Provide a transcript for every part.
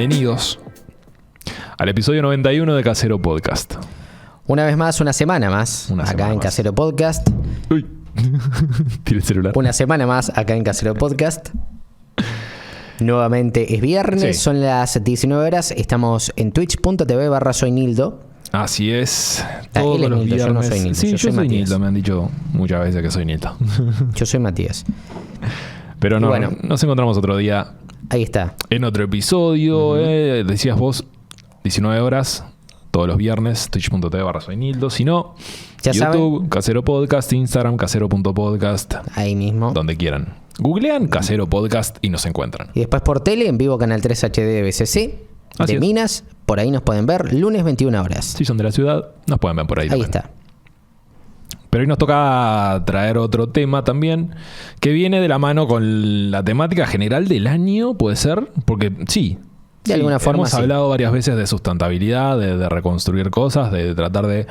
Bienvenidos al episodio 91 de Casero Podcast. Una vez más, una semana más, acá en Casero Podcast. Uy, tiré el celular. Una semana más acá en Casero Podcast. Nuevamente es viernes, Sí. son las 19 horas. Estamos en twitch.tv/soynildo. Así es. Él Todos es los Nildo, viernes. yo no soy Nildo, Sí, yo soy Matías. Nildo. Me han dicho muchas veces que soy Nildo. Yo soy Matías. Pero no, Bueno. nos encontramos otro día Ahí está. en otro episodio. Decías vos, 19 horas, todos los viernes, twitch.tv/soynildo. Si no, Ya YouTube, Casero Podcast, Instagram, casero.podcast, Ahí mismo. donde quieran. Googlean Casero Podcast y nos encuentran. Y después por tele, en vivo, Canal 3 HD BCC. Así De es. Minas, por ahí nos pueden ver, lunes 21 horas. Si son de la ciudad, nos pueden ver por ahí. Ahí también. está. Pero hoy nos toca traer otro tema también que viene de la mano con la temática general del año, ¿puede ser? Porque sí. De alguna forma, hemos sí. hablado varias veces de sustentabilidad, de reconstruir cosas, de tratar de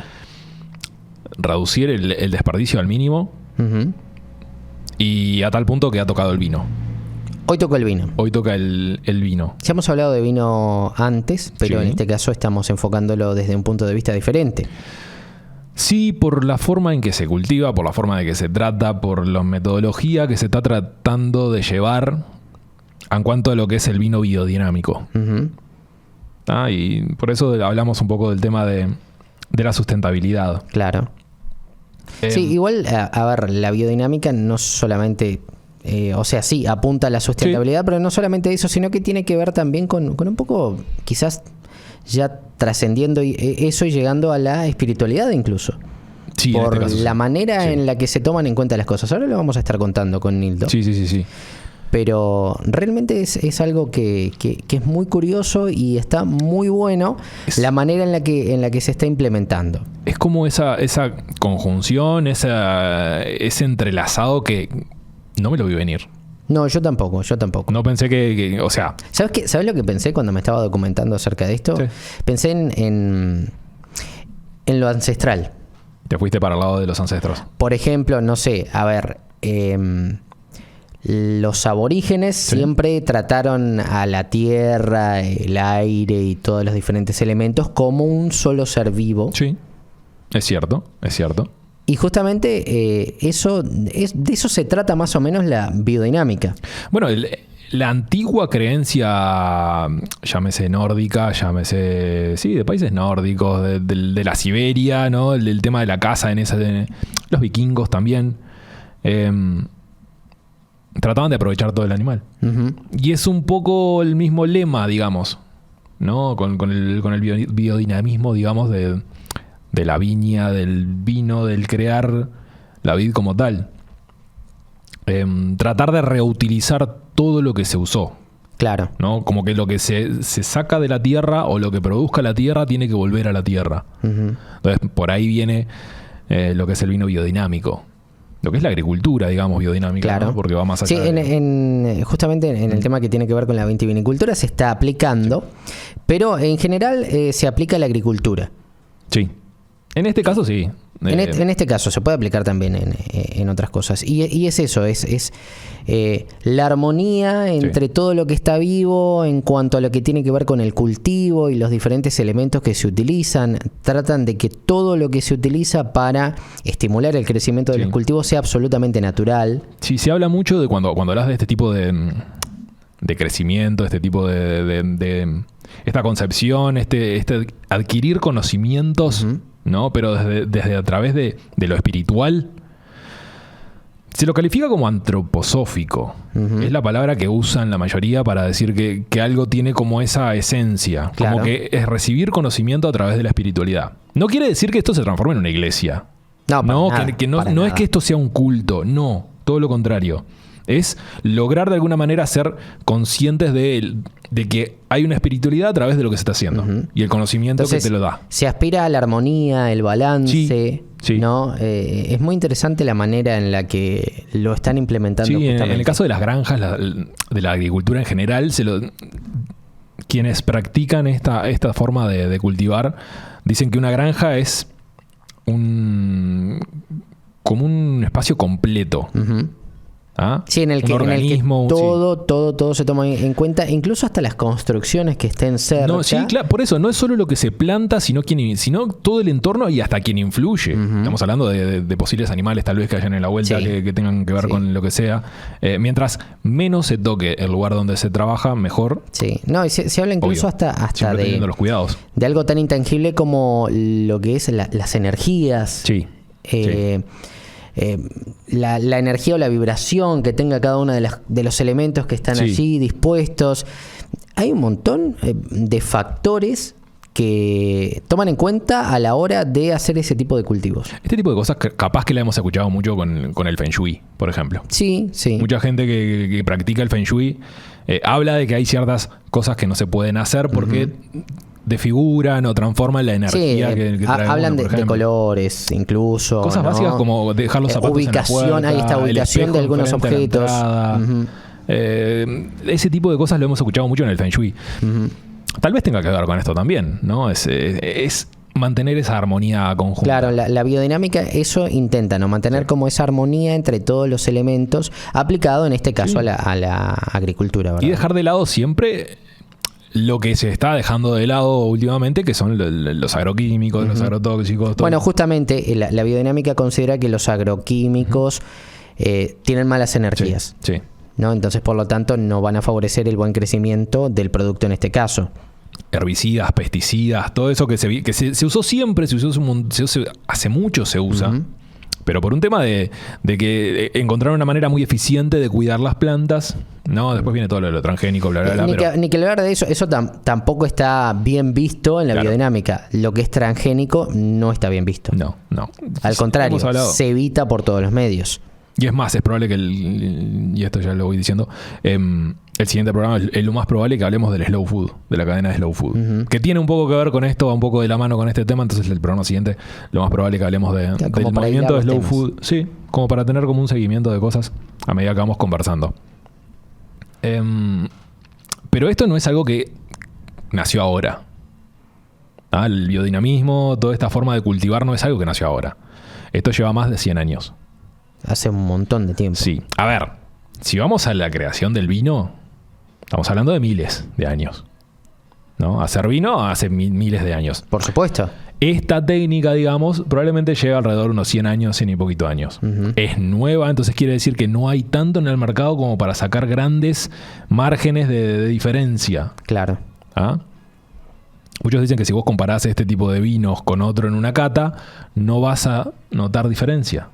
reducir el desperdicio al mínimo. Ujú. Y a tal punto que ha tocado el vino. Hoy tocó el vino. Hoy toca el vino. Ya hemos hablado de vino antes, pero Sí. en este caso estamos enfocándolo desde un punto de vista diferente. Sí, por la forma en que se cultiva, por la forma en que se trata, por la metodología que se está tratando de llevar en cuanto a lo que es el vino biodinámico. Ujú. Y por eso hablamos un poco del tema de la sustentabilidad. Claro. Sí, igual, a ver, la biodinámica no solamente, o sea, sí, apunta a la sustentabilidad, pero no solamente eso, sino que tiene que ver también con un poco, quizás ya trascendiendo eso y llegando a la espiritualidad incluso. Sí, en Por este caso sí. la manera Sí. en la que se toman en cuenta las cosas. Ahora lo vamos a estar contando con Nildo. Sí. Pero realmente es algo que es muy curioso y está muy bueno la manera en la que se está implementando. Es como esa conjunción, ese entrelazado que no me lo vi venir. No, yo tampoco. No pensé que o sea, ¿Sabes lo que pensé cuando me estaba documentando acerca de esto? Sí. Pensé en lo ancestral. te fuiste para el lado de los ancestros. Por ejemplo, no sé, a ver, los aborígenes Sí. siempre trataron a la tierra, el aire y todos los diferentes elementos como un solo ser vivo. Sí, es cierto. Y justamente de eso se trata más o menos la biodinámica. Bueno, la antigua creencia, llámese nórdica, de países nórdicos, de la Siberia, ¿no? El tema de la caza los vikingos también, trataban de aprovechar todo el animal. Ujú. Y es un poco el mismo lema, digamos, ¿no? Con el biodinamismo, digamos, de la viña, del vino, del crear la vid como tal. Tratar de reutilizar todo lo que se usó, Claro. ¿no? Como que lo que se saca de la tierra o lo que produzca la tierra tiene que volver a la tierra. Ujú. Entonces, por ahí viene lo que es el vino biodinámico. Lo que es la agricultura, digamos, biodinámica, Claro. ¿no? Porque va más allá Sí, de... justamente en el tema que tiene que ver con la vitivinicultura se está aplicando, pero en general se aplica a la agricultura. Sí. En este caso, sí. En este caso se puede aplicar también en otras cosas. Y es eso, es la armonía entre todo lo que está vivo en cuanto a lo que tiene que ver con el cultivo y los diferentes elementos que se utilizan. Tratan de que todo lo que se utiliza para estimular el crecimiento de los cultivos sea absolutamente natural. Sí, se habla mucho de cuando hablas de este tipo de crecimiento, este tipo de esta concepción, este adquirir conocimientos, ¿no? Pero desde a través de lo espiritual. Se lo califica como antroposófico. Es la palabra que usan la mayoría para decir que algo tiene como esa esencia. Claro. Como que es recibir conocimiento a través de la espiritualidad. No quiere decir que esto se transforme en una iglesia. No, para No, nada, que no para es nada. que esto sea un culto. No, todo lo contrario. Es lograr de alguna manera ser conscientes de que hay una espiritualidad a través de lo que se está haciendo. Y el conocimiento Entonces, que te lo da. se aspira a la armonía, el balance, Sí. ¿no? Es muy interesante la manera en la que lo están implementando. Sí, en justamente. el caso de las granjas, de la agricultura en general, quienes practican esta forma de cultivar, dicen que una granja es como un espacio completo. Ujú. ¿Ah? Sí, en el que todo se toma en cuenta, incluso hasta las construcciones que estén cerca. No, sí, claro, por eso no es solo lo que se planta, sino todo el entorno y hasta quien influye. Estamos hablando de posibles animales tal vez que hayan en la vuelta que tengan que ver con lo que sea. Mientras menos se toque el lugar donde se trabaja, mejor. Sí, no, y se habla incluso hasta de los cuidados. De algo tan intangible como lo que es las energías. Sí. La energía o la vibración que tenga cada uno de los elementos que están allí dispuestos. Hay un montón de factores que toman en cuenta a la hora de hacer ese tipo de cultivos. Este tipo de cosas capaz que la hemos escuchado mucho con el Feng Shui, por ejemplo. Sí. Mucha gente que practica el Feng Shui habla de que hay ciertas cosas que no se pueden hacer porque desfiguran o transforman la energía que trae hablan de colores incluso. Cosas básicas como dejar los zapatos ubicación, en la puerta, ahí está, ubicación de algunos objetos. Ese tipo de cosas lo hemos escuchado mucho en el Feng Shui. Tal vez tenga que ver con esto también, ¿no? Es mantener esa armonía conjunta. Claro, la biodinámica eso intenta, ¿no? Mantener como esa armonía entre todos los elementos aplicado en este caso a la agricultura, ¿verdad? Y dejar de lado siempre lo que se está dejando de lado últimamente, que son los agroquímicos, los agrotóxicos. Todo. Bueno, justamente la biodinámica considera que los agroquímicos tienen malas energías. Sí. ¿No? Entonces, por lo tanto, no van a favorecer el buen crecimiento del producto en este caso. Herbicidas, pesticidas, todo eso que se usó siempre, hace mucho se usa. Pero por un tema de que encontraron una manera muy eficiente de cuidar las plantas, ¿no? Después viene todo lo transgénico, bla, bla, bla. Ni que hablar de eso tampoco está bien visto en la biodinámica. Lo que es transgénico no está bien visto. No. Al contrario, se evita por todos los medios. Y es más, es probable que y esto ya lo voy diciendo, el siguiente programa es lo más probable que hablemos del slow food, de la cadena de slow food, que tiene un poco que ver con esto, va un poco de la mano con este tema. Entonces el programa siguiente lo más probable que hablemos del movimiento de slow food, sí, como para tener como un seguimiento de cosas a medida que vamos conversando. Pero esto no es algo que nació ahora. El biodinamismo, toda esta forma de cultivar no es algo que nació ahora. Esto lleva más de 100 años. Hace un montón de tiempo. Sí. A ver, si vamos a la creación del vino, estamos hablando de miles de años. ¿No? Hacer vino hace miles de años. Por supuesto. Esta técnica, digamos, probablemente lleva alrededor de unos 100 años, 100 y poquito años. Es nueva, entonces quiere decir que no hay tanto en el mercado como para sacar grandes márgenes de diferencia. Claro. ¿Ah? Muchos dicen que si vos comparás este tipo de vinos con otro en una cata, no vas a notar diferencia.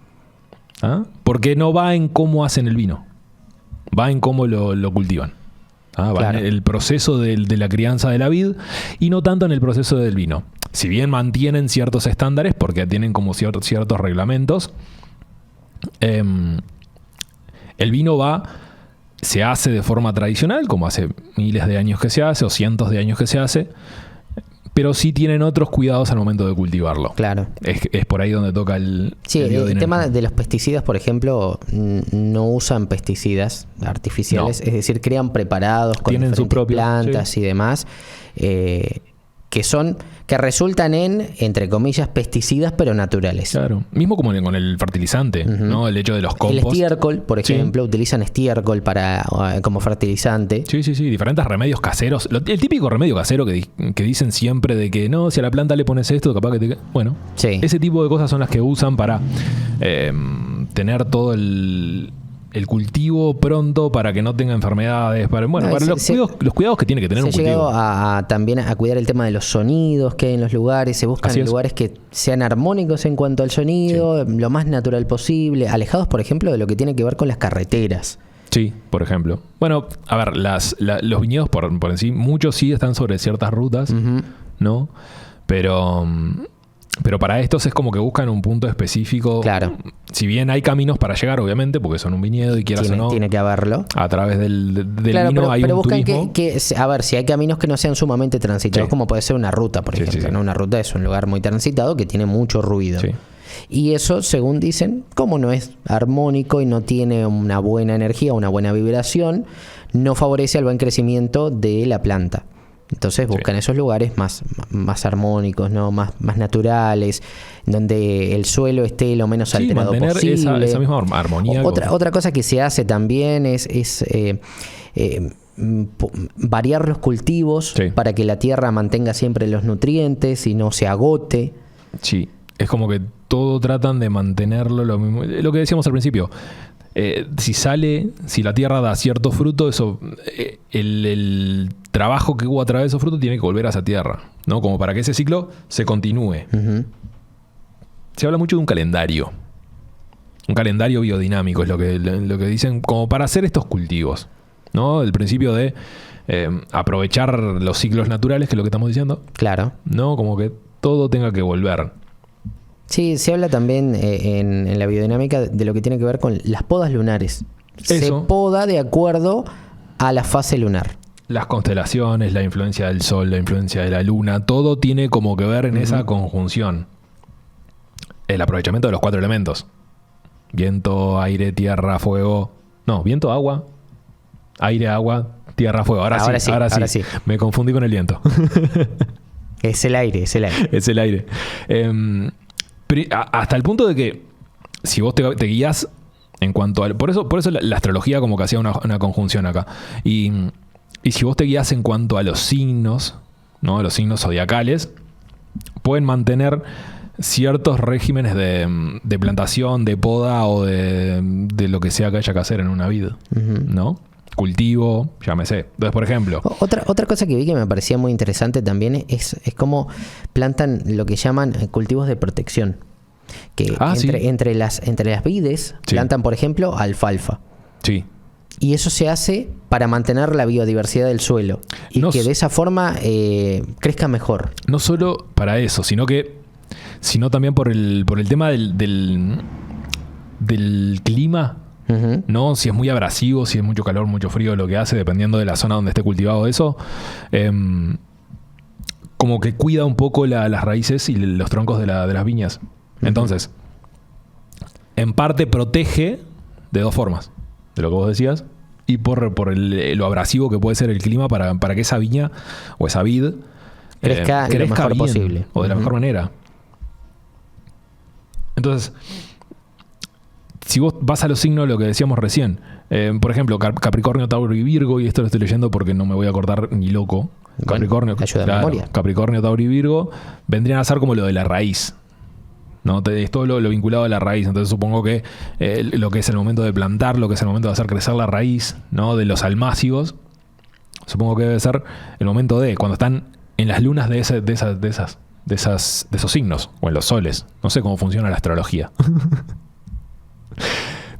¿Ah? Porque no va en cómo hacen el vino, va en cómo lo cultivan. Va en el proceso de la crianza de la vid y no tanto en el proceso del vino. Si bien mantienen ciertos estándares, porque tienen como ciertos reglamentos, el vino se hace de forma tradicional, como hace miles de años que se hace, o cientos de años que se hace, pero sí tienen otros cuidados al momento de cultivarlo. Claro. Es por ahí donde toca el tema de los pesticidas, por ejemplo, no usan pesticidas artificiales, es decir, crean preparados con tienen diferentes su propio, plantas y demás, que resultan entre comillas, pesticidas, pero naturales. Claro. Mismo como con el fertilizante, ¿no? El hecho de los compost. El estiércol, por ejemplo, utilizan estiércol como fertilizante. Sí. Diferentes remedios caseros. El típico remedio casero que dicen siempre de que no, si a la planta le pones esto, capaz que Bueno, ese tipo de cosas son las que usan para tener todo el cultivo pronto, para que no tenga enfermedades, para los cuidados que tiene que tener un cultivo. Se ha llegado también a cuidar el tema de los sonidos que hay en los lugares. Se buscan lugares que sean armónicos en cuanto al sonido, lo más natural posible, alejados, por ejemplo, de lo que tiene que ver con las carreteras. Sí, por ejemplo. Bueno, a ver, los viñedos por en sí, muchos sí están sobre ciertas rutas, ¿no? Pero para estos es como que buscan un punto específico. Claro. Si bien hay caminos para llegar, obviamente, porque son un viñedo y quieras o no. Tiene que haberlo. A través del vino hay un buscan turismo. A ver, si hay caminos que no sean sumamente transitados, como puede ser una ruta, por ejemplo. ¿No? Una ruta es un lugar muy transitado que tiene mucho ruido. Sí. Y eso, según dicen, como no es armónico y no tiene una buena energía, una buena vibración, no favorece al buen crecimiento de la planta. Entonces buscan esos lugares más armónicos, ¿no? Más naturales, donde el suelo esté lo menos alterado posible. Esa misma armonía. Otra cosa que se hace también es variar los cultivos para que la tierra mantenga siempre los nutrientes y no se agote. Sí, es como que todo tratan de mantenerlo lo mismo. Lo que decíamos al principio. Si la tierra da cierto fruto, eso, el trabajo que hubo a través de esos frutos tiene que volver a esa tierra, ¿no? Como para que ese ciclo se continúe. Uh-huh. Se habla mucho de un calendario biodinámico, es lo que dicen, como para hacer estos cultivos, ¿no? El principio de aprovechar los ciclos naturales, que es lo que estamos diciendo. Claro. ¿No? Como que todo tenga que volver. Sí, se habla también en la biodinámica de lo que tiene que ver con las podas lunares. Se poda de acuerdo a la fase lunar. Las constelaciones, la influencia del sol, la influencia de la luna, todo tiene como que ver en esa conjunción. El aprovechamiento de los 4 elementos. Viento, aire, tierra, fuego. No, viento, agua, aire, agua, tierra, fuego. Ahora sí. Me confundí con el viento. Es el aire. Es el aire. Hasta el punto de que si vos te guías en cuanto a... Por eso la astrología como que hacía una conjunción acá. Y si vos te guías en cuanto a los signos, ¿no? Los signos zodiacales, pueden mantener ciertos regímenes de plantación, de poda o de lo que sea que haya que hacer en una vid, ¿no? Cultivo, llámese. Entonces, por ejemplo... Otra cosa que vi que me parecía muy interesante también es cómo plantan lo que llaman cultivos de protección. Que entre las vides plantan, por ejemplo, alfalfa. Sí. Y eso se hace para mantener la biodiversidad del suelo. Y que de esa forma crezca mejor. No solo para eso, sino también por el tema del clima. Uh-huh. ¿No? Si es muy abrasivo, si es mucho calor, mucho frío, lo que hace, dependiendo de la zona donde esté cultivado eso, como que cuida un poco las raíces y los troncos de las viñas. Uh-huh. Entonces, en parte protege de 2 formas, de lo que vos decías, y por lo abrasivo que puede ser el clima para que esa viña o esa vid crezca lo mejor bien, posible. O de la mejor manera. Entonces... Si vos vas a los signos, lo que decíamos recién, por ejemplo, Capricornio, Tauro y Virgo, y esto lo estoy leyendo porque no me voy a acordar ni loco. Capricornio, Capricornio, Tauro y Virgo vendrían a ser como lo de la raíz, ¿no? Es todo lo vinculado a la raíz. Entonces supongo que lo que es el momento de plantar, lo que es el momento de hacer crecer la raíz, ¿no? De los almácigos, supongo que debe ser el momento cuando están en las lunas de esos signos, o en los soles. No sé cómo funciona la astrología.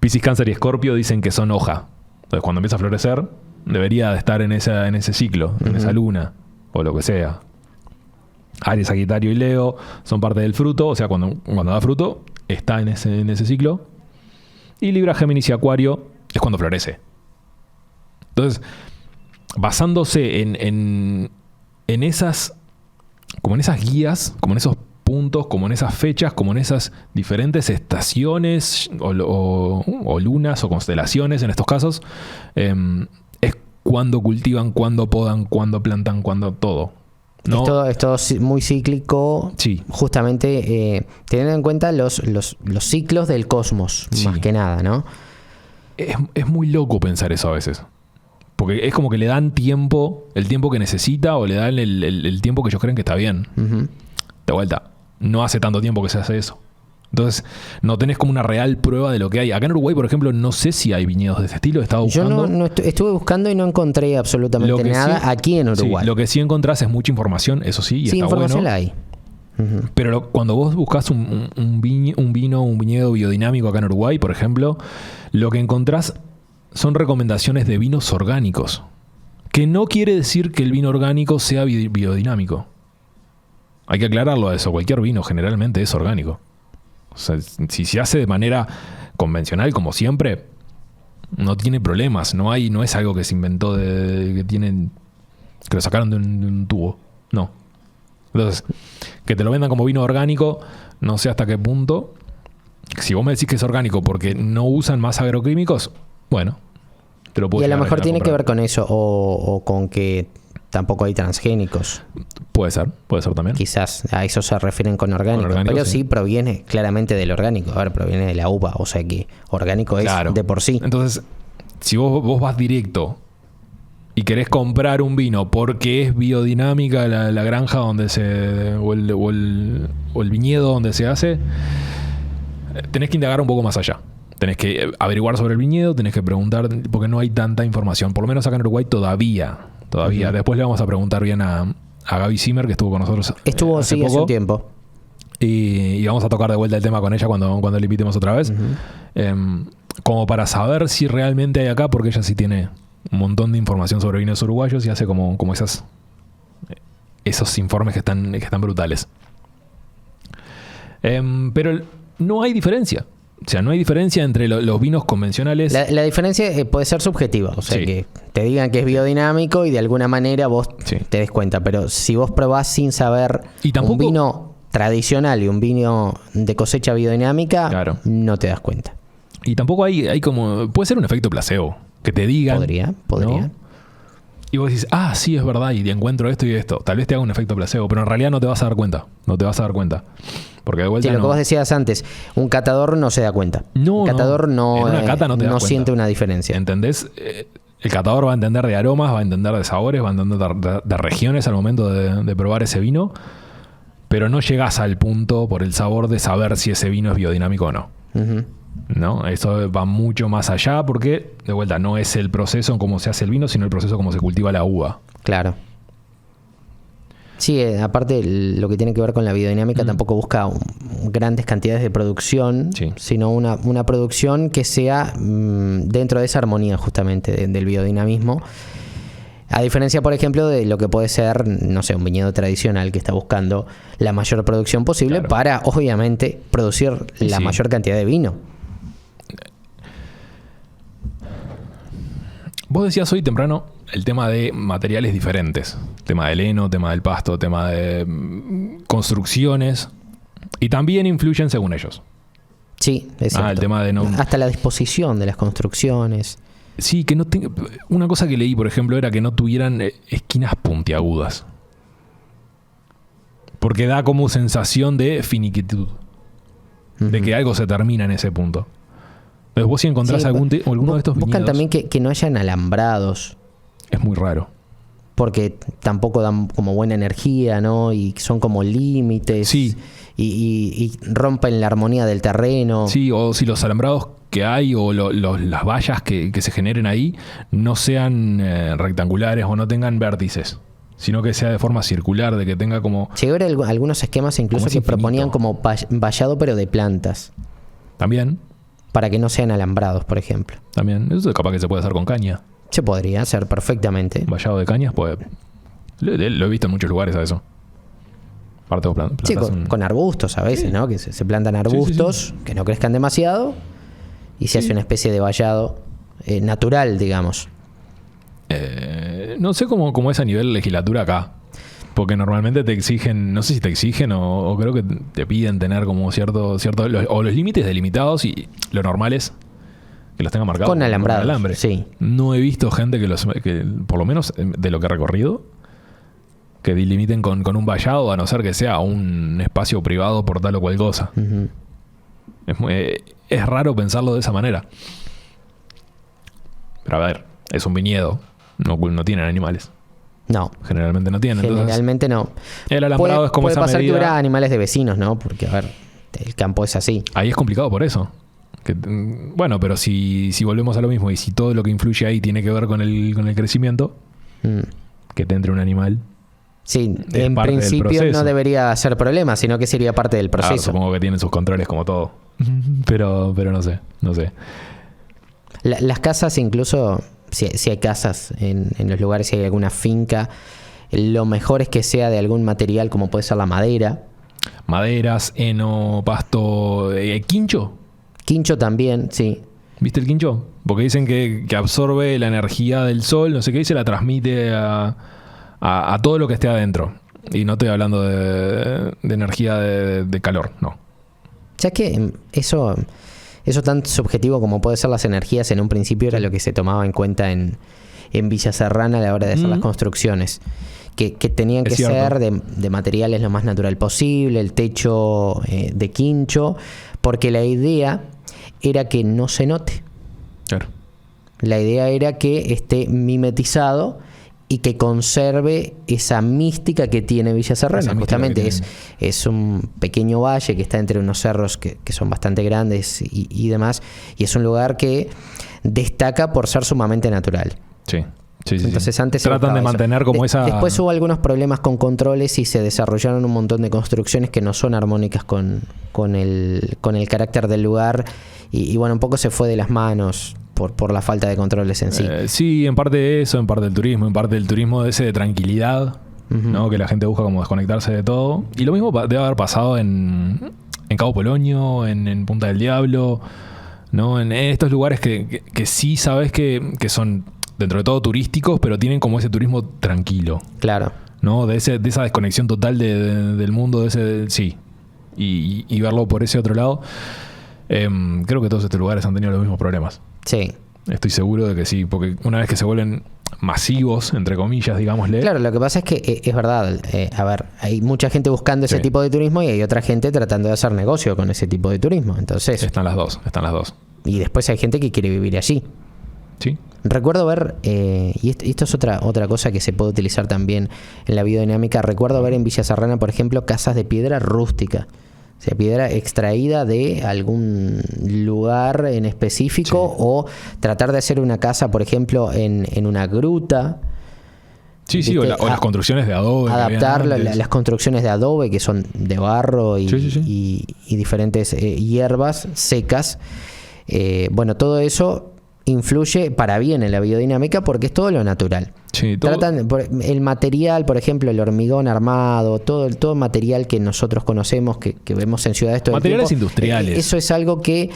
Piscis, Cáncer y Escorpio dicen que son hoja. Entonces, cuando empieza a florecer, debería de estar en ese ciclo, en esa luna, o lo que sea. Aries, Sagitario y Leo son parte del fruto, o sea, cuando da fruto, está en ese ciclo. Y Libra, Géminis y Acuario es cuando florece. Entonces, basándose en esas guías, como en esos puntos, como en esas fechas, como en esas diferentes estaciones o lunas o constelaciones en estos casos, es cuando cultivan, cuando podan, cuando plantan, cuando todo, ¿no? Es todo muy cíclico, sí. Justamente teniendo en cuenta los ciclos del cosmos, sí. Más que nada, ¿no? Es muy loco pensar eso a veces. Porque es como que le dan el tiempo que necesita, o le dan el tiempo que ellos creen que está bien. Uh-huh. De vuelta, no hace tanto tiempo que se hace eso. Entonces, no tenés como una real prueba de lo que hay. Acá en Uruguay, por ejemplo, no sé si hay viñedos de ese estilo. Estaba buscando. Yo estuve buscando y no encontré absolutamente nada aquí en Uruguay. Sí, lo que sí encontrás es mucha información, eso sí, y sí, está información bueno. La hay. Uh-huh. Pero cuando vos buscás un viñedo biodinámico acá en Uruguay, por ejemplo, lo que encontrás son recomendaciones de vinos orgánicos. Que no quiere decir que el vino orgánico sea biodinámico. Hay que aclararlo a eso. Cualquier vino generalmente es orgánico. O sea, si se hace de manera convencional, como siempre, no tiene problemas. No es algo que se inventó que lo sacaron de un tubo. No. Entonces, que te lo vendan como vino orgánico, no sé hasta qué punto. Si vos me decís que es orgánico porque no usan más agroquímicos, bueno, te lo puedo. Y a lo mejor tiene que ver con eso, o con que tampoco hay transgénicos. Puede ser también. Quizás a eso se refieren con orgánico, pero sí proviene claramente del orgánico. A ver, proviene de la uva, o sea que orgánico es de por sí. Entonces, si vos vas directo y querés comprar un vino porque es biodinámica la granja donde o el viñedo donde se hace, tenés que indagar un poco más allá. Tenés que averiguar sobre el viñedo, tenés que preguntar, porque no hay tanta información. Por lo menos acá en Uruguay todavía. Uh-huh. Después le vamos a preguntar bien a Gaby Zimmer, que estuvo con nosotros hace un tiempo. Y vamos a tocar de vuelta el tema con ella cuando le invitemos otra vez. Uh-huh. Como para saber si realmente hay acá, porque ella sí tiene un montón de información sobre vinos uruguayos y hace como esos informes que están brutales. Pero no hay diferencia. O sea, no hay diferencia entre los vinos convencionales. La diferencia puede ser subjetiva. O sea, que te digan que es biodinámico y de alguna manera vos te des cuenta. Pero si vos probás sin saber un vino tradicional y un vino de cosecha biodinámica, no te das cuenta. Y tampoco hay como... Puede ser un efecto placebo. Que te digan... Podría. ¿no? Y vos decís, sí, es verdad, y encuentro esto y esto. Tal vez te haga un efecto placebo, pero en realidad no te vas a dar cuenta. Porque de vuelta lo que vos decías antes, un catador no se da cuenta. Un catador no siente una diferencia. ¿Entendés? El catador va a entender de aromas, va a entender de sabores, va a entender de regiones al momento de probar ese vino, pero no llegás al punto por el sabor de saber si ese vino es biodinámico o no. Uh-huh. ¿No? Eso va mucho más allá porque, de vuelta, no es el proceso en cómo se hace el vino, sino el proceso en cómo se cultiva la uva. Claro. Sí, aparte lo que tiene que ver con la biodinámica tampoco busca grandes cantidades de producción, sino una producción que sea dentro de esa armonía justamente del biodinamismo. A diferencia, por ejemplo, de lo que puede ser, no sé, un viñedo tradicional que está buscando la mayor producción posible para, obviamente, producir la mayor cantidad de vino. Vos decías hoy temprano el tema de materiales diferentes. Tema del heno, tema del pasto, tema de construcciones. Y también influyen según ellos. Sí, exacto. El tema de hasta la disposición de las construcciones. Sí, que no tenga... Una cosa que leí, por ejemplo, era que no tuvieran esquinas puntiagudas. Porque da como sensación de finiquitud. Uh-huh. De que algo se termina en ese punto. Entonces vos si encontrás alguno de estos viñedos... Buscan también que no hayan alambrados. Es muy raro. Porque tampoco dan como buena energía, ¿no? Y son como límites. Sí. Y rompen la armonía del terreno. Sí, o si los alambrados que hay o las vallas que se generen ahí no sean rectangulares o no tengan vértices, sino que sea de forma circular, de que tenga como... Llegué a ver algunos esquemas incluso que proponían como vallado pero de plantas. También. Para que no sean alambrados, por ejemplo. También. Eso es capaz que se puede hacer con caña. Se podría hacer perfectamente. Vallado de cañas, pues... Lo he visto en muchos lugares a eso. Sí, con arbustos a veces, ¿no? Que se plantan arbustos que no crezcan demasiado y se hace una especie de vallado natural, digamos. No sé cómo es a nivel legislatura acá. Porque normalmente te exigen, no sé si te exigen o creo que te piden tener como cierto o los límites delimitados y lo normal es que los tengan marcados con alambrado. Con alambre. Sí. No he visto gente que por lo menos de lo que he recorrido, que delimiten con un vallado, a no ser que sea un espacio privado por tal o cual cosa. Uh-huh. Es raro pensarlo de esa manera. Pero a ver, es un viñedo, no tienen animales. No. Generalmente no tienen. Generalmente entonces, no. El alambrado es como puede esa pasar medida. Que hubiera animales de vecinos, ¿no? Porque, a ver, el campo es así. Ahí es complicado por eso. Bueno, pero si volvemos a lo mismo y si todo lo que influye ahí tiene que ver con el crecimiento, que te entre un animal. Sí, en principio no debería ser problema, sino que sería parte del proceso. Claro, supongo que tienen sus controles como todo. Pero no sé. Las casas incluso, si hay casas en los lugares, si hay alguna finca, lo mejor es que sea de algún material como puede ser la madera. Maderas, heno, pasto, quincho. Quincho también, sí. ¿Viste el quincho? Porque dicen que absorbe la energía del sol, no sé qué, y se la transmite a todo lo que esté adentro. Y no estoy hablando de energía de calor, no. Ya que eso tan subjetivo como puede ser las energías en un principio era lo que se tomaba en cuenta en en Villa Serrana a la hora de hacer las construcciones. Que tenían que ser de materiales lo más natural posible, el techo de quincho, porque la idea era que no se note. Claro. La idea era que esté mimetizado y que conserve esa mística que tiene Villa Serrana. Justamente es un pequeño valle que está entre unos cerros que son bastante grandes y demás, y es un lugar que destaca por ser sumamente natural. Sí. Entonces antes tratan de mantener como esa... Después hubo algunos problemas con controles y se desarrollaron un montón de construcciones que no son armónicas con el carácter del lugar y bueno, un poco se fue de las manos por la falta de controles en sí. Sí, en parte eso, en parte del turismo, en parte del turismo de ese de tranquilidad, ¿no? Que la gente busca como desconectarse de todo. Y lo mismo debe haber pasado en Cabo Polonio, en Punta del Diablo, ¿no? En estos lugares que sí sabes que son dentro de todo turísticos, pero tienen como ese turismo tranquilo. Claro. ¿No? De esa desconexión total del mundo, sí. Y verlo por ese otro lado. Creo que todos estos lugares han tenido los mismos problemas. Sí. Estoy seguro de que sí, porque una vez que se vuelven masivos, entre comillas, digámosle. Claro, lo que pasa es que es verdad. A ver, hay mucha gente buscando ese tipo de turismo y hay otra gente tratando de hacer negocio con ese tipo de turismo. Entonces, están las dos. Y después hay gente que quiere vivir allí. Sí. Recuerdo ver, y esto es otra cosa que se puede utilizar también en la biodinámica, recuerdo ver en Villa Serrana, por ejemplo, casas de piedra rústica. O sea, piedra extraída de algún lugar en específico, o tratar de hacer una casa, por ejemplo, en una gruta. Sí, o las construcciones de adobe. Adaptar las construcciones de adobe, que son de barro y diferentes hierbas secas. Bueno, todo eso influye para bien en la biodinámica porque es todo lo natural. Sí, todo. El material, por ejemplo, el hormigón armado, todo material que nosotros conocemos, que vemos en ciudades todo el tiempo. Materiales industriales. Eso es algo que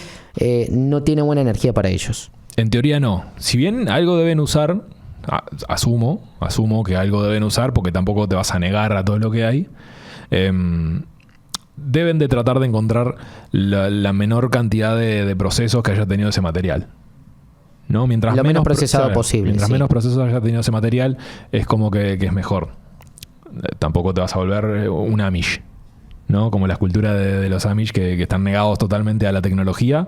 no tiene buena energía para ellos. En teoría no. Si bien algo deben usar, asumo que algo deben usar porque tampoco te vas a negar a todo lo que hay. Deben de tratar de encontrar la menor cantidad de procesos que haya tenido ese material. ¿No? Mientras lo menos procesado posible. Mientras menos procesos haya tenido ese material, es como que es mejor. Tampoco te vas a volver un Amish, ¿no? Como la escultura de los Amish que están negados totalmente a la tecnología.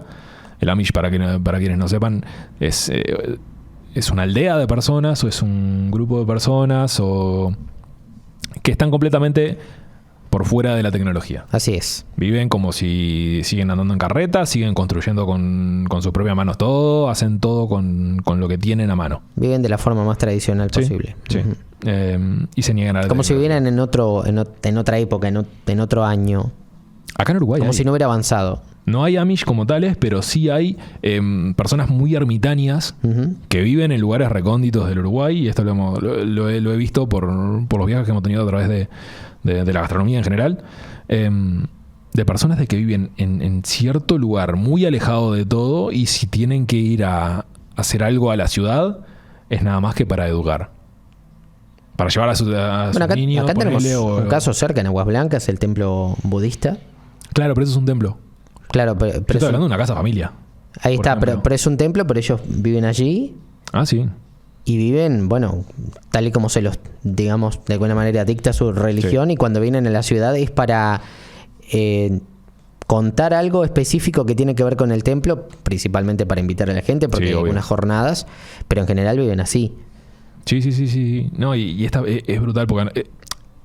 El Amish, para quienes no sepan, es una aldea de personas o es un grupo de personas o que están completamente por fuera de la tecnología. Así es. Viven como si siguen andando en carreta, siguen construyendo con sus propias manos todo, hacen todo con lo que tienen a mano. Viven de la forma más tradicional posible. Sí. Y se niegan a la como si vivieran en otra época, en otro año. Acá en Uruguay como si no hubiera avanzado. No hay Amish como tales, pero sí hay personas muy ermitañas que viven en lugares recónditos del Uruguay, y esto lo he visto por los viajes que hemos tenido a través de la gastronomía en general, de personas de que viven en cierto lugar muy alejado de todo, y si tienen que ir a hacer algo a la ciudad es nada más que para educar, para llevar a sus niños. Acá tenemos un caso cerca en Aguas Blancas, el templo budista. Claro, pero eso es un templo. Claro, pero estoy hablando de una casa familia. Ahí está, pero es un templo, pero ellos viven allí. Ah, sí. Y viven, bueno, tal y como se los, digamos, de alguna manera dicta su religión, y cuando vienen a la ciudad es para contar algo específico que tiene que ver con el templo, principalmente para invitar a la gente, porque hay algunas jornadas, pero en general viven así. Sí. No, y esta es brutal, porque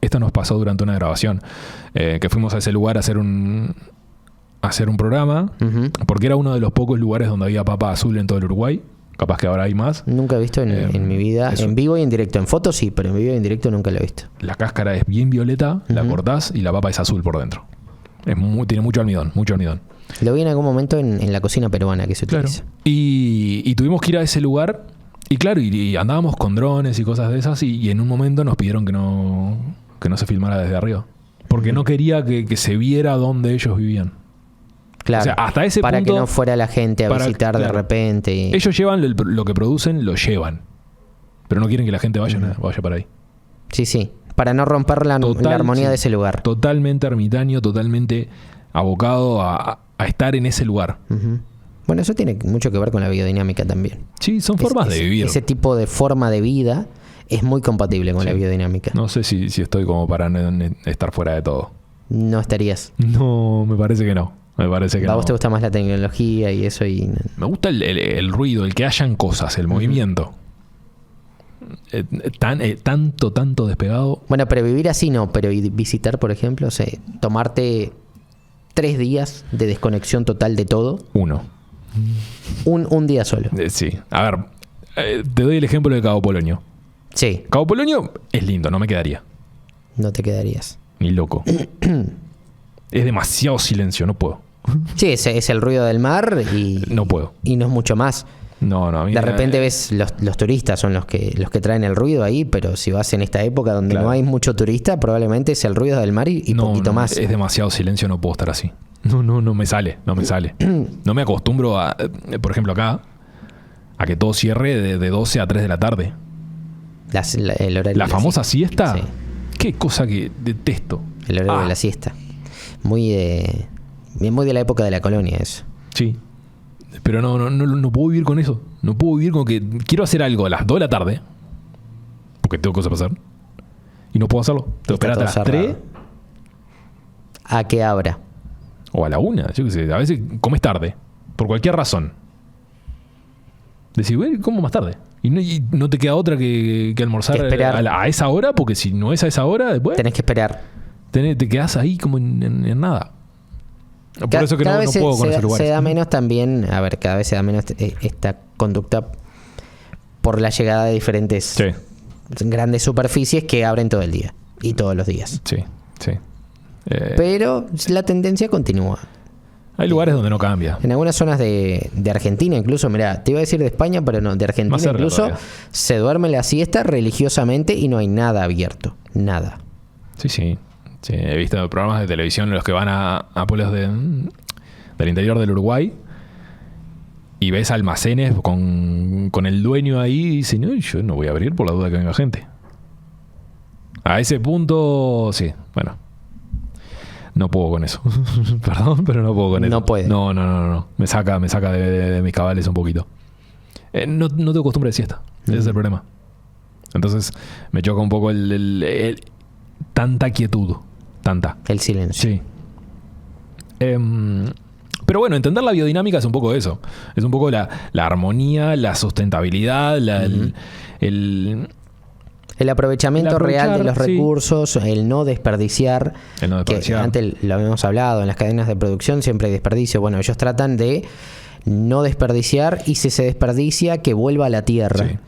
esto nos pasó durante una grabación, que fuimos a ese lugar a hacer un programa, porque era uno de los pocos lugares donde había papa azul en todo el Uruguay. Capaz que ahora hay más. Nunca he visto en mi vida, en vivo y en directo. En fotos sí, pero en vivo y en directo nunca lo he visto. La cáscara es bien violeta, la cortás y la papa es azul por dentro. Tiene mucho almidón. Lo vi en algún momento en la cocina peruana que se utiliza. Claro. Y tuvimos que ir a ese lugar, y claro, y andábamos con drones y cosas de esas, y en un momento nos pidieron que no se filmara desde arriba, porque no quería que se viera dónde ellos vivían. Claro, o sea, hasta ese para punto, que no fuera la gente a visitar de repente. Ellos llevan lo que producen, lo llevan, pero no quieren que la gente vaya para ahí. Sí, para no romper la armonía de ese lugar. Totalmente ermitaño, totalmente abocado a estar en ese lugar. Bueno, eso tiene mucho que ver con la biodinámica también. Sí, son formas de vivir. Ese tipo de forma de vida es muy compatible con la biodinámica. No sé si estoy como para estar fuera de todo. No estarías. No, me parece que no. Me parece que ¿A vos te gusta más la tecnología y eso? Me gusta el ruido, el que hayan cosas, el movimiento. Tanto despegado. Bueno, pero vivir así no, pero visitar, por ejemplo, o sea, tomarte 3 días de desconexión total de todo. Un día solo. Sí. A ver, te doy el ejemplo de Cabo Polonio. Sí. Cabo Polonio es lindo, no me quedaría. No te quedarías. Ni loco. Es demasiado silencio, no puedo. Sí, es el ruido del mar y... No puedo. Y no es mucho más. No, a mí de repente ves los turistas son los que traen el ruido ahí, pero si vas en esta época donde no hay mucho turista, probablemente es el ruido del mar y poquito más. Es demasiado silencio, no puedo estar así. No me sale. No me acostumbro a, por ejemplo acá, a que todo cierre de 12 a 3 de la tarde. El horario la famosa siesta. Sí. Qué cosa que detesto. El horario de la siesta. Muy de la época de la colonia eso. Sí. Pero no puedo vivir con eso. No puedo vivir con que quiero hacer algo a las 2 de la tarde. Porque tengo cosas para hacer. Y no puedo hacerlo. Tengo que esperar hasta las 3. ¿A qué abra? O a la 1. Yo qué sé. A veces comes tarde. Por cualquier razón. Decís, bueno, como más tarde. Y no te queda otra que almorzar a esa hora. Porque si no es a esa hora, después... Tenés que esperar. Te quedás ahí como en nada. Por eso que no puedo con esos lugares. Se da menos también, cada vez se da menos esta conducta por la llegada de diferentes grandes superficies que abren todo el día y todos los días. Sí. Pero la tendencia continúa. Hay lugares donde no cambia. En algunas zonas de Argentina incluso, mirá, te iba a decir de España, pero no, de Argentina incluso todavía. Se duerme la siesta religiosamente y no hay nada abierto. Nada. Sí. Sí, he visto programas de televisión en los que van a pueblos del interior del Uruguay y ves almacenes con el dueño ahí y dicen, no, yo no voy a abrir por la duda que venga gente. A ese punto, sí, bueno. No puedo con eso. Perdón, pero no puedo con eso. No puede. No. Me saca de mis cabales un poquito. No tengo costumbre de siesta. Ese es el problema. Entonces me choca un poco tanta quietud. El silencio. Sí. Pero bueno, entender la biodinámica es un poco eso. Es un poco la armonía, la sustentabilidad, el aprovechamiento real de los recursos, el no desperdiciar. Que antes lo habíamos hablado, en las cadenas de producción siempre hay desperdicio. Bueno, ellos tratan de no desperdiciar y si se desperdicia, que vuelva a la tierra. Sí.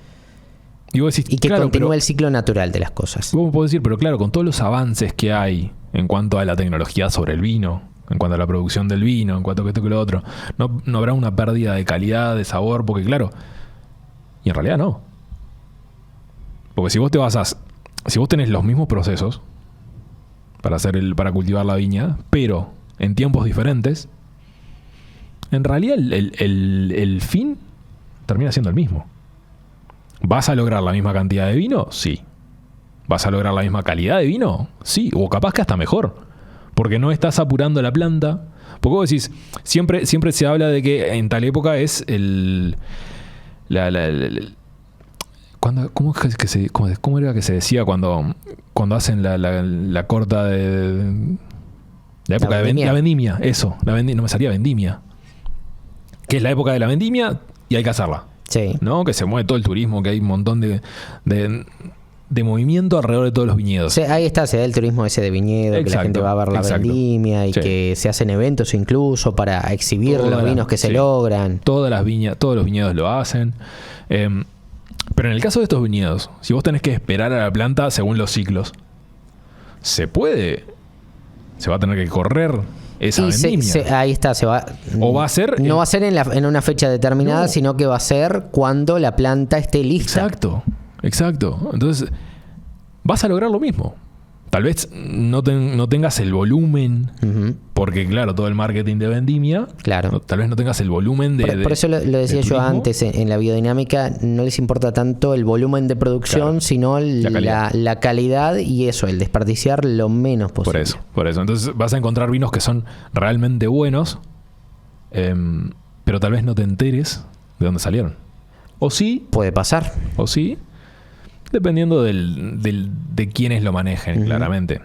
Y que continúe el ciclo natural de las cosas. ¿Cómo puedo decir? Pero claro, con todos los avances que hay en cuanto a la tecnología sobre el vino, en cuanto a la producción del vino, en cuanto a esto que lo otro, no habrá una pérdida de calidad, de sabor, porque claro, y en realidad no. Porque si vos tenés los mismos procesos para cultivar la viña, pero en tiempos diferentes, en realidad el fin termina siendo el mismo. ¿Vas a lograr la misma cantidad de vino? Sí. ¿Vas a lograr la misma calidad de vino? Sí. O capaz que hasta mejor. Porque no estás apurando la planta. Porque vos decís, siempre se habla de que en tal época es ¿cómo era que se decía cuando hacen la corta de la época de la vendimia? Eso, no me salía vendimia. Que es la época de la vendimia y hay que hacerla. Sí. ¿No? Que se mueve todo el turismo, que hay un montón de movimiento alrededor de todos los viñedos. Sí, ahí está, se da el turismo ese de viñedo, que la gente va a ver la vendimia y que se hacen eventos incluso para exhibir los vinos que se logran. Todos los viñedos lo hacen. Pero en el caso de estos viñedos, si vos tenés que esperar a la planta según los ciclos, se va a tener que correr esa vendimia. Ahí está, o va a ser... No va a ser en una fecha determinada, sino que va a ser cuando la planta esté lista. Exacto. Entonces, vas a lograr lo mismo. Tal vez no tengas el volumen, porque claro, todo el marketing de vendimia, tal vez no tengas el volumen de... Por eso lo decía yo antes, en la biodinámica no les importa tanto el volumen de producción, sino la calidad y eso, el desperdiciar lo menos posible. Por eso. Entonces vas a encontrar vinos que son realmente buenos, pero pero tal vez no te enteres de dónde salieron. O sí. Puede pasar. O sí, dependiendo de quiénes lo manejen, claramente.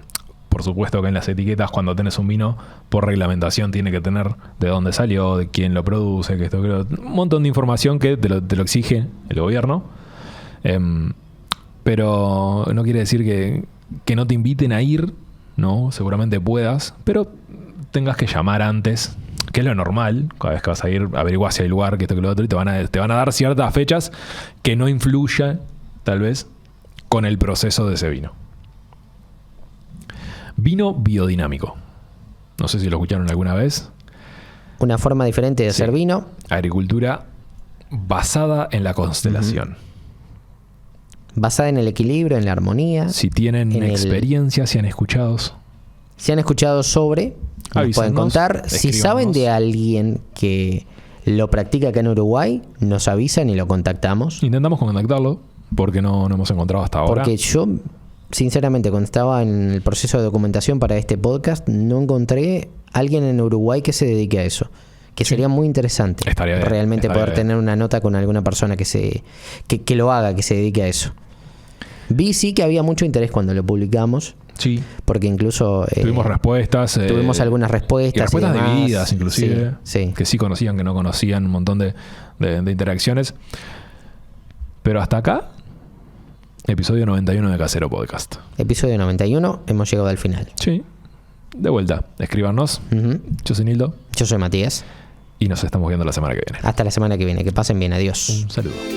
Por supuesto que en las etiquetas, cuando tenés un vino, por reglamentación tiene que tener de dónde salió, de quién lo produce, que esto, que un montón de información que te lo exige el gobierno. Pero no quiere decir que no te inviten a ir, ¿no? Seguramente puedas, pero tengas que llamar antes, que es lo normal. Cada vez que vas a ir, averiguás si hay lugar, que esto, que lo otro, y te van a dar ciertas fechas que no influya, tal vez, con el proceso de ese vino. Vino biodinámico. No sé si lo escucharon alguna vez. Una forma diferente de hacer vino. Agricultura basada en la constelación. Basada en el equilibrio, en la armonía. Si tienen experiencia, si han escuchado. Si han escuchado sobre, nos pueden contar. Si saben de alguien que lo practica acá en Uruguay, nos avisan y lo contactamos. Intentamos contactarlo, porque no hemos encontrado hasta ahora. Porque yo, sinceramente, cuando estaba en el proceso de documentación para este podcast, no encontré a alguien en Uruguay que se dedique a eso. Que sería muy interesante. Estaría bien, realmente poder tener una nota con alguna persona que lo haga, que se dedique a eso. Vi sí que había mucho interés cuando lo publicamos. Sí. Porque incluso tuvimos respuestas. Tuvimos algunas respuestas. Y respuestas divididas, inclusive. Sí. Que sí conocían, que no conocían. Un montón de interacciones. Pero hasta acá, episodio 91 de Casero Podcast. Episodio 91, hemos llegado al final. Sí. De vuelta, escríbanos. Yo soy Nildo. Yo soy Matías. Y nos estamos viendo la semana que viene. Hasta la semana que viene. Que pasen bien. Adiós. Un saludo.